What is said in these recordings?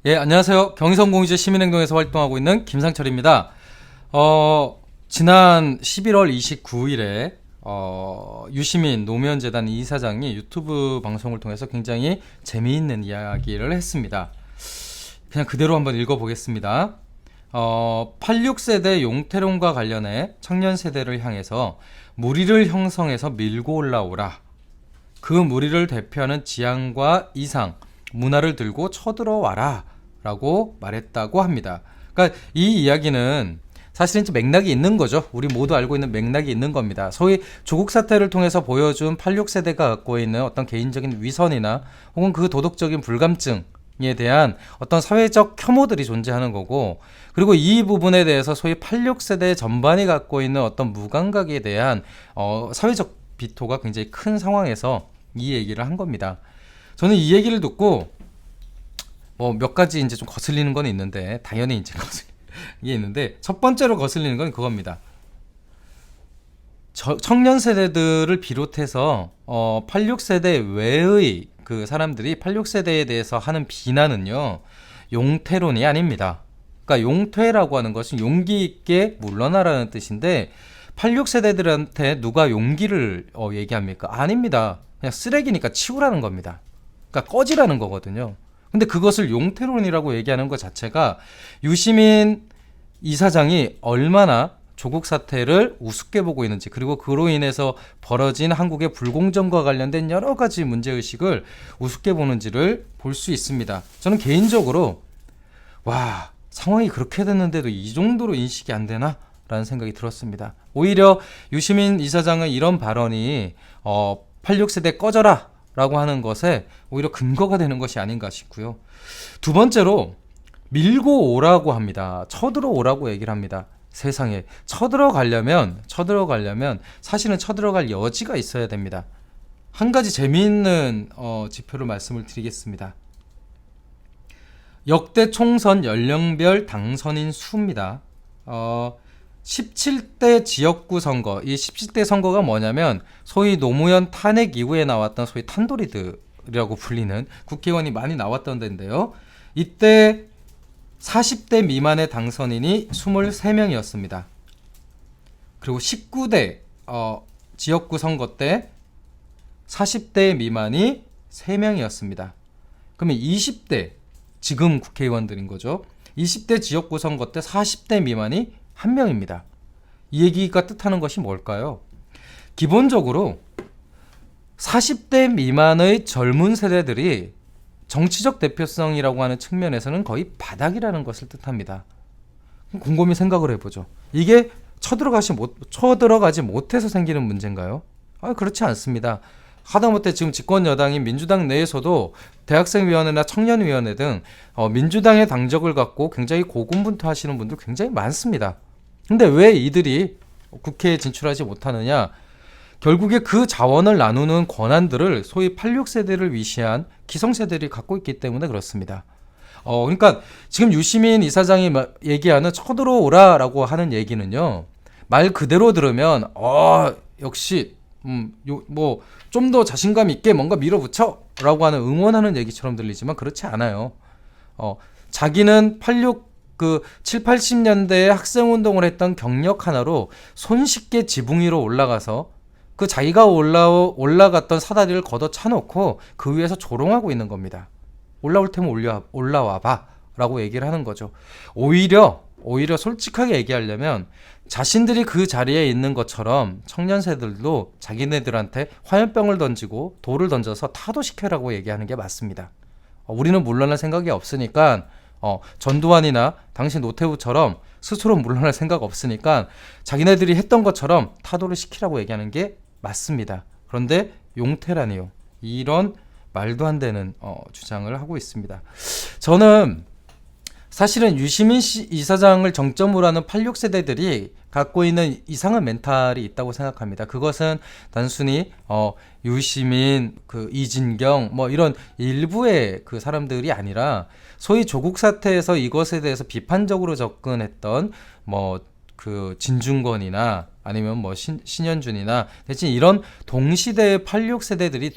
예, 안녕하세요. 경의선공유제 시민행동에서 활동하고 있는 김상철입니다. 지난 11월 29일에 유시민 노무현재단 이사장이 유튜브 방송을 통해서 굉장히 재미있는 이야기를 했습니다. 그냥 그대로 한번 읽어보겠습니다. 86세대 용태론과 관련해 청년 세대를 향해서 무리를 형성해서 밀고 올라오라. 그 무리를 대표하는 지향과 이상, 문화를 들고 쳐들어와라 라고 말했다고 합니다. 그러니까 이 이야기는 사실은 맥락이 있는 거죠. 우리 모두 알고 있는 맥락이 있는 겁니다. 소위 조국 사태를 통해서 보여준 86세대가 갖고 있는 어떤 개인적인 위선이나 혹은 그 도덕적인 불감증에 대한 어떤 사회적 혐오들이 존재하는 거고, 그리고 이 부분에 대해서 소위 86세대 전반이 갖고 있는 어떤 무감각에 대한 사회적 비토가 굉장히 큰 상황에서 이 얘기를 한 겁니다. 저는 이 얘기를 듣고 몇 가지 이제 좀 거슬리는 건 있는데, 당연히 이제 거슬리는 게 있는데, 첫 번째로 거슬리는 건 그겁니다. 청년 세대들을 비롯해서 86세대 외의 그 사람들이 86세대에 대해서 하는 비난은요, 용태론이 아닙니다. 그러니까 용퇴라고 하는 것은 용기 있게 물러나라는 뜻인데, 86세대들한테 누가 용기를 얘기합니까? 아닙니다. 그냥 쓰레기니까 치우라는 겁니다. 그러니까 꺼지라는 거거든요. 근데 그것을 용태론이라고 얘기하는 것 자체가 유시민 이사장이 얼마나 조국 사태를 우습게 보고 있는지, 그리고 그로 인해서 벌어진 한국의 불공정과 관련된 여러 가지 문제의식을 우습게 보는지를 볼 수 있습니다. 저는 개인적으로 와, 상황이 그렇게 됐는데도 이 정도로 인식이 안 되나? 라는 생각이 들었습니다. 오히려 유시민 이사장의 이런 발언이 86세대 꺼져라 라고 하는 것에 오히려 근거가 되는 것이 아닌가 싶고요. 두 번째로 밀고 오라고 합니다. 쳐들어오라고 얘기를 합니다. 세상에 쳐들어가려면 사실은 쳐들어갈 여지가 있어야 됩니다. 한 가지 재미있는 지표를 말씀을 드리겠습니다. 역대 총선 연령별 당선인 수입니다. 17대 지역구 선거, 이 17대 선거가 뭐냐면 소위 노무현 탄핵 이후에 나왔던 소위 탄도리들이라고 불리는 국회의원이 많이 나왔던 데인데요. 이때 40대 미만의 당선인이 23명이었습니다. 그리고 19대 지역구 선거 때 40대 미만이 3명이었습니다. 그러면 20대, 지금 국회의원들인 거죠. 20대 지역구 선거 때 40대 미만이 1명입니다. 이 얘기가 뜻하는 것이 뭘까요? 기본적으로 40대 미만의 젊은 세대들이 정치적 대표성이라고 하는 측면에서는 거의 바닥이라는 것을 뜻합니다. 곰곰이 생각을 해보죠. 이게 쳐들어가지 못해서 생기는 문제인가요? 그렇지 않습니다. 하다못해 지금 집권 여당인 민주당 내에서도 대학생위원회나 청년위원회 등 민주당의 당적을 갖고 굉장히 고군분투하시는 분들 굉장히 많습니다. 근데 왜 이들이 국회에 진출하지 못하느냐? 결국에 그 자원을 나누는 권한들을 소위 86세대를 위시한 기성세대들이 갖고 있기 때문에 그렇습니다. 그러니까 지금 유시민 이사장이 얘기하는 쳐들어오라라고 하는 얘기는요, 말 그대로 들으면 역시 좀 더 자신감 있게 뭔가 밀어붙여 라고 하는 응원하는 얘기처럼 들리지만 그렇지 않아요. 자기는 7, 80년대에 학생운동을 했던 경력 하나로 손쉽게 지붕 위로 올라가서 그 자기가 올라갔던 사다리를 걷어차놓고 그 위에서 조롱하고 있는 겁니다. 올라올 테면 올라와봐 라고 얘기를 하는 거죠. 오히려 솔직하게 얘기하려면 자신들이 그 자리에 있는 것처럼 청년 세대들도 자기네들한테 화염병을 던지고 돌을 던져서 타도시켜라고 얘기하는 게 맞습니다. 우리는 물러날 생각이 없으니까 전두환이나 당시 노태우처럼 스스로 물러날 생각 없으니까 자기네들이 했던 것처럼 타도를 시키라고 얘기하는 게 맞습니다. 그런데 용태라니요, 이런 말도 안 되는 주장을 하고 있습니다. 저는 사실은 유시민 이사장을 정점으로 하는 86세대들이 갖고 있는 이상한 멘탈이 있다고 생각합니다. 그것은 단순히 유시민, 이진경 이런 일부의 그 사람들이 아니라 소위 조국 사태에서 이것에 대해서 비판적으로 접근했던 진중권이나 아니면 신현준이나 대신 이런 동시대의 86세대들이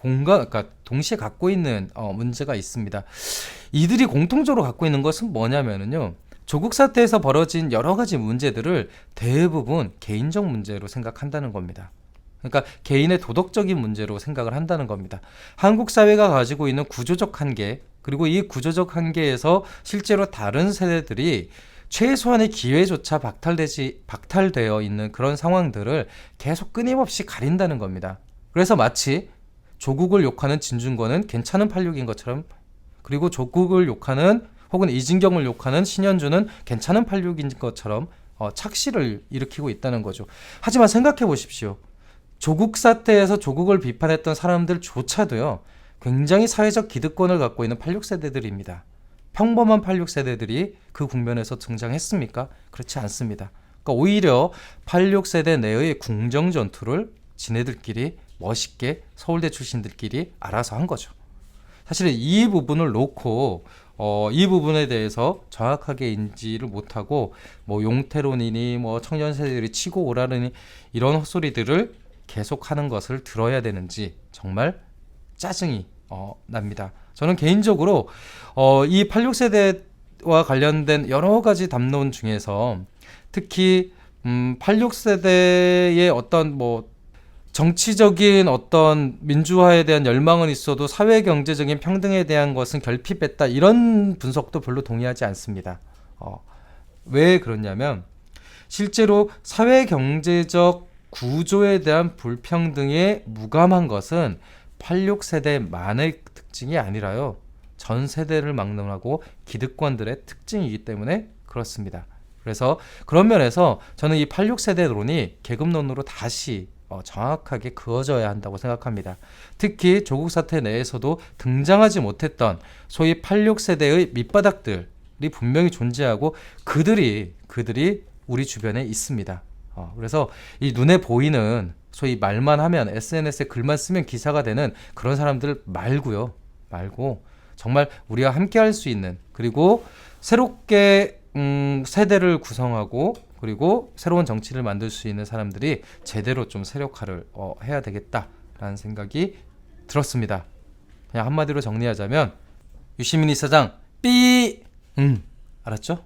그러니까 동시에 갖고 있는 문제가 있습니다. 이들이 공통적으로 갖고 있는 것은 뭐냐면요. 조국 사태에서 벌어진 여러 가지 문제들을 대부분 개인적 문제로 생각한다는 겁니다. 그러니까 개인의 도덕적인 문제로 생각을 한다는 겁니다. 한국 사회가 가지고 있는 구조적 한계, 그리고 이 구조적 한계에서 실제로 다른 세대들이 최소한의 기회조차 박탈되어 있는 그런 상황들을 계속 끊임없이 가린다는 겁니다. 그래서 마치 조국을 욕하는 진중권은 괜찮은 86인 것처럼, 그리고 조국을 욕하는 혹은 이진경을 욕하는 신현주는 괜찮은 86인 것처럼 착시를 일으키고 있다는 거죠. 하지만 생각해 보십시오. 조국 사태에서 조국을 비판했던 사람들조차도요, 굉장히 사회적 기득권을 갖고 있는 86세대들입니다. 평범한 86세대들이 그 국면에서 등장했습니까? 그렇지 않습니다. 그러니까 오히려 86세대 내의 궁정 전투를 지네들끼리 멋있게 서울대 출신들끼리 알아서 한 거죠. 사실 이 부분을 놓고 이 부분에 대해서 정확하게 인지를 못하고 뭐 용태론이니 뭐 청년 세대들이 치고 오라느니 이런 헛소리들을 계속하는 것을 들어야 되는지 정말 짜증이 납니다. 저는 개인적으로 이 86세대와 관련된 여러 가지 담론 중에서 특히 86세대의 어떤 뭐 정치적인 어떤 민주화에 대한 열망은 있어도 사회 경제적인 평등에 대한 것은 결핍했다, 이런 분석도 별로 동의하지 않습니다. 왜 그러냐면 실제로 사회 경제적 구조에 대한 불평등에 무감한 것은 86세대만의 특징이 아니라요, 전 세대를 막론하고 기득권들의 특징이기 때문에 그렇습니다. 그래서 그런 면에서 저는 이 86세대론이 계급론으로 다시 정확하게 그어져야 한다고 생각합니다. 특히 조국 사태 내에서도 등장하지 못했던 소위 86세대의 밑바닥들이 분명히 존재하고 그들이 우리 주변에 있습니다. 그래서 이 눈에 보이는 소위 말만 하면 SNS에 글만 쓰면 기사가 되는 그런 사람들 말고 정말 우리가 함께 할 수 있는, 그리고 새롭게 세대를 구성하고 그리고 새로운 정치를 만들 수 있는 사람들이 제대로 좀 세력화를 해야 되겠다라는 생각이 들었습니다. 그냥 한마디로 정리하자면 유시민 이사장 삐! 알았죠?